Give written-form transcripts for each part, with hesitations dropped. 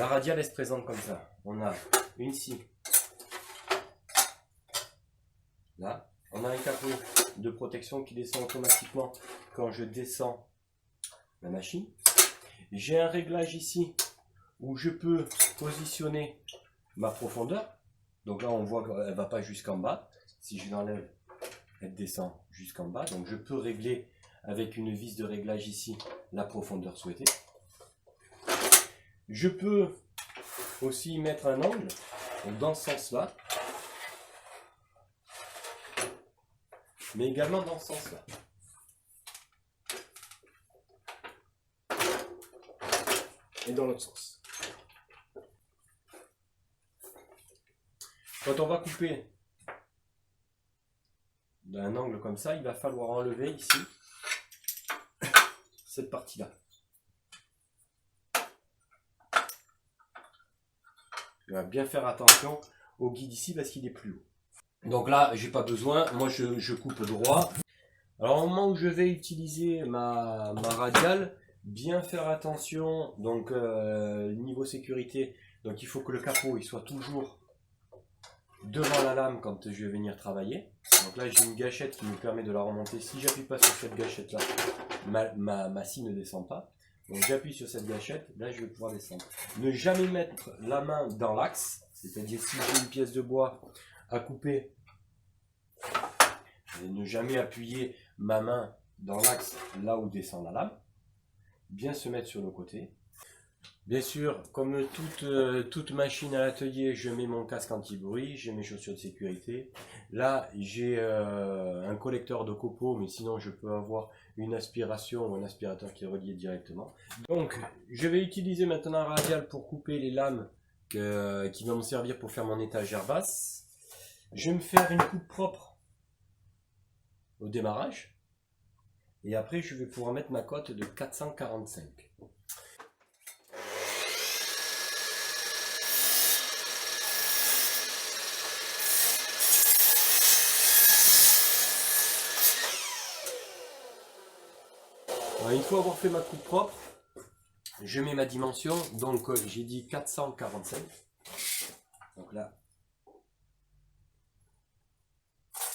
La radiale elle se présente comme ça. On a une scie. Là, on a un capot de protection qui descend automatiquement quand je descends la machine. J'ai un réglage ici où je peux positionner ma profondeur. Donc là, on voit qu'elle ne va pas jusqu'en bas. Si je l'enlève, elle descend jusqu'en bas. Donc je peux régler avec une vis de réglage ici la profondeur souhaitée. Je peux aussi mettre un angle dans ce sens-là, mais également dans ce sens-là. Et dans l'autre sens. Quand on va couper d'un angle comme ça, il va falloir enlever ici cette partie-là. Il va bien faire attention au guide ici parce qu'il est plus haut. Donc là, j'ai pas besoin, moi je coupe droit. Alors au moment où je vais utiliser ma radiale, bien faire attention, donc niveau sécurité, donc il faut que le capot il soit toujours devant la lame quand je vais venir travailler. Donc là j'ai une gâchette qui me permet de la remonter. Si j'appuie pas sur cette gâchette là, ma scie ne descend pas. Donc j'appuie sur cette gâchette, là je vais pouvoir descendre. Ne jamais mettre la main dans l'axe, c'est-à-dire si j'ai une pièce de bois à couper, ne jamais appuyer ma main dans l'axe là où descend la lame. Bien se mettre sur le côté. Bien sûr, comme toute machine à l'atelier, je mets mon casque anti-bruit, j'ai mes chaussures de sécurité. Là, j'ai un collecteur de copeaux, mais sinon je peux avoir une aspiration ou un aspirateur qui est relié directement. Donc, je vais utiliser maintenant un radial pour couper les lames qui vont me servir pour faire mon étagère basse. Je vais me faire une coupe propre au démarrage. Et après, je vais pouvoir mettre ma cote de 445. Alors, une fois avoir fait ma coupe propre, je mets ma dimension. Donc, j'ai dit 445. Donc là,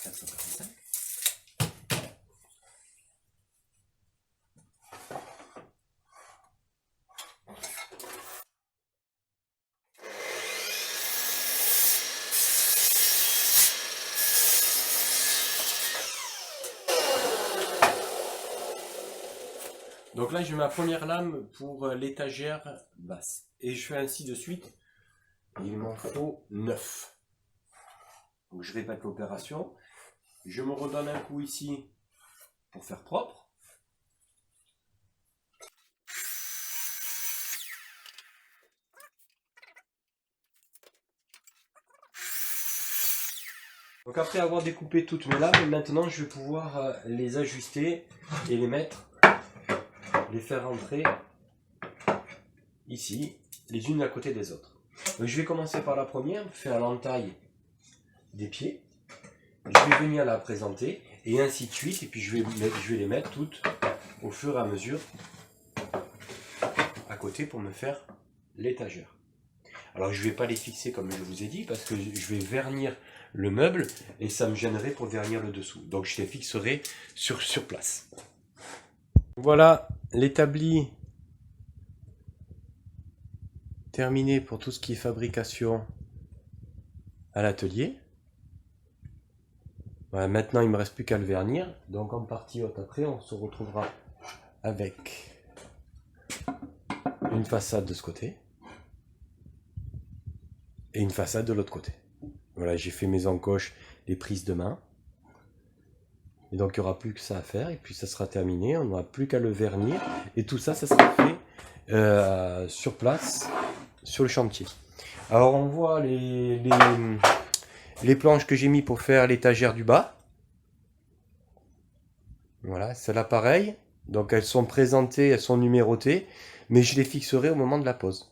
445. Donc là, j'ai ma première lame pour l'étagère basse. Et je fais ainsi de suite. Il m'en faut 9. Donc je répète l'opération. Je me redonne un coup ici pour faire propre. Donc après avoir découpé toutes mes lames, maintenant je vais pouvoir les ajuster et les mettre, les faire rentrer ici, les unes à côté des autres. Donc je vais commencer par la première, faire l'entaille des pieds. Je vais venir la présenter et ainsi de suite, et puis je vais les mettre toutes au fur et à mesure à côté pour me faire l'étagère. Alors je ne vais pas les fixer comme je vous ai dit parce que je vais vernir le meuble et ça me gênerait pour vernir le dessous. Donc je les fixerai sur place. Voilà l'établi terminé pour tout ce qui est fabrication à l'atelier. Voilà, maintenant il ne me reste plus qu'à le vernir. Donc en partie haute après on se retrouvera avec une façade de ce côté et une façade de l'autre côté. Voilà, j'ai fait mes encoches, les prises de main. Et donc il n'y aura plus que ça à faire et puis ça sera terminé. On n'aura plus qu'à le vernir et tout ça, ça sera fait sur place, sur le chantier. Alors on voit les planches que j'ai mis pour faire l'étagère du bas. Voilà, celle-là pareil. Donc elles sont présentées, elles sont numérotées, mais je les fixerai au moment de la pose.